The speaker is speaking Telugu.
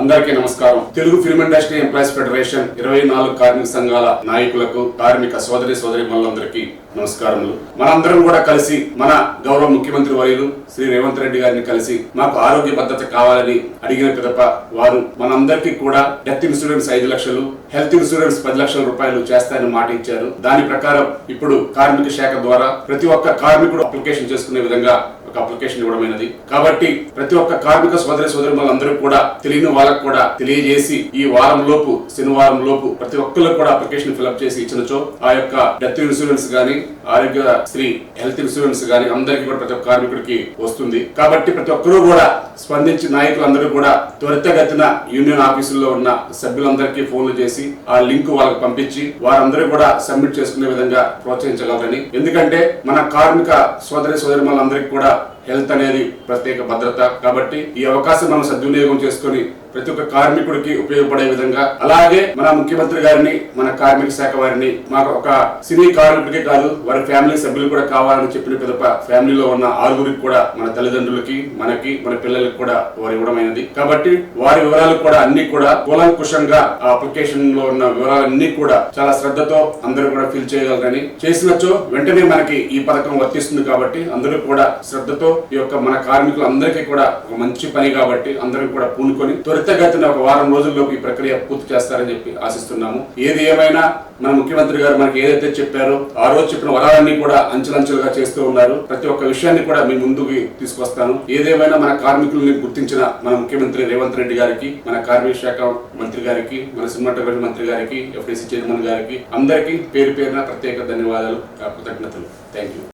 అందరికీ నమస్కారం. Telugu film industry employees federation 24 కార్మిక సంఘాల నాయకులకు, కార్మిక సోదరీమణులందరికీ నమస్కారములు. మనందరం కూడా కలిసి మన గౌరవ ముఖ్యమంత్రి వర్యులు శ్రీ రేవంత్ రెడ్డి గారిని కలిసి మాకు ఆరోగ్య భద్రత కావాలని అడిగిన పిదప వారు మనందరికీ కూడా డెత్ ఇన్సూరెన్స్ 5 లక్షలు, హెల్త్ ఇన్సూరెన్స్ 10 లక్షల రూపాయలు చేస్తారని మాట ఇచ్చారు. దాని ప్రకారం ఇప్పుడు కార్మిక శాఖ ద్వారా ప్రతి ఒక్క కార్మికుడు అప్లికేషన్ చేసుకునే విధంగా ఒక అప్లికేషన్ ఇవ్వడమైనది. కాబట్టి ప్రతి ఒక్క కార్మిక సోదరీమణులందరూ కూడా తెలియని వాళ్ళకు కూడా తెలియజేసి ఈ వారం లోపు, శనివారం లోపు ప్రతి ఒక్కరు కూడా అప్లికేషన్ ఫిల్అప్ చేసి ఇచ్చినచో ఆ యొక్క డెత్ ఇన్సూరెన్స్ గానీ, ఆరోగ్యశ్రీ హెల్త్ ఇన్సూరెన్స్ గానీ అందరికీ కూడా ప్రతి ఒక్క కార్మికుడికి వస్తుంది. కాబట్టి ప్రతి ఒక్కరూ కూడా స్పందించి నాయకులందరూ కూడా త్వరితగతిన యూనియన్ ఆఫీసుల్లో ఉన్న సభ్యులందరికీ ఫోన్లు చేసి ఆ లింక్ వాళ్ళకి పంపించి వారందరూ కూడా సబ్మిట్ చేసుకునే విధంగా ప్రోత్సహించగలరని. ఎందుకంటే మన కార్మిక సోదరీమణులందరికీ కూడా హెల్త్ అనేది ప్రత్యేక భద్రత. కాబట్టి ఈ అవకాశం మనం సద్వినియోగం చేసుకుని ప్రతి ఒక్క కార్మికుడికి ఉపయోగపడే విధంగా, అలాగే మన ముఖ్యమంత్రి గారిని, మన కార్మిక శాఖ వారిని మాకు ఒక సినీ కార్మికుడికి కాదు వారి ఫ్యామిలీ సభ్యులు కూడా కావాలని చెప్పిన పిదప ఫ్యామిలీలో ఉన్న 6గురికి కూడా మన తల్లిదండ్రులకి, మనకి, మన పిల్లలకి కూడా వారు ఇవ్వడమైనది. కాబట్టి వారి వివరాలు కూడా అన్ని కూడా కూలంకుషంగా ఆ అప్లికేషన్ లో ఉన్న వివరాలన్నీ కూడా చాలా శ్రద్ధతో అందరూ కూడా ఫిల్ చేయగలరని, చేసినచో వెంటనే మనకి ఈ పథకం వర్తిస్తుంది. కాబట్టి అందరూ కూడా శ్రద్ధతో ఈ యొక్క మన కార్మికులందరికీ కూడా ఒక మంచి పని కాబట్టి అందరూ కూడా పూనుకొని త్వరితగతిన ఒక వారం రోజుల్లోకి ఈ ప్రక్రియ పూర్తి చేస్తారని చెప్పి ఆశిస్తున్నాము. ఏది ఏమైనా మన ముఖ్యమంత్రి గారు మనకి ఏదైతే చెప్పారో ఆ రోజు చెప్పిన వరాలన్నీ కూడా అంచెలంచెలుగా చేస్తూ ఉన్నారు. ప్రతి ఒక్క విషయాన్ని కూడా మీ ముందుకు తీసుకొస్తాను. ఏదేమైనా మన కార్మికుల్ని గుర్తించిన మన ముఖ్యమంత్రి రేవంత్ రెడ్డి గారికి, మన కార్మిక శాఖ మంత్రి గారికి, మన సినిమాటోగ్రఫీ మంత్రి గారికి, FDC చైర్మన్ గారికి అందరికీ పేరు పేరున ప్రత్యేక ధన్యవాదాలు, కృతజ్ఞతలు. Thank you.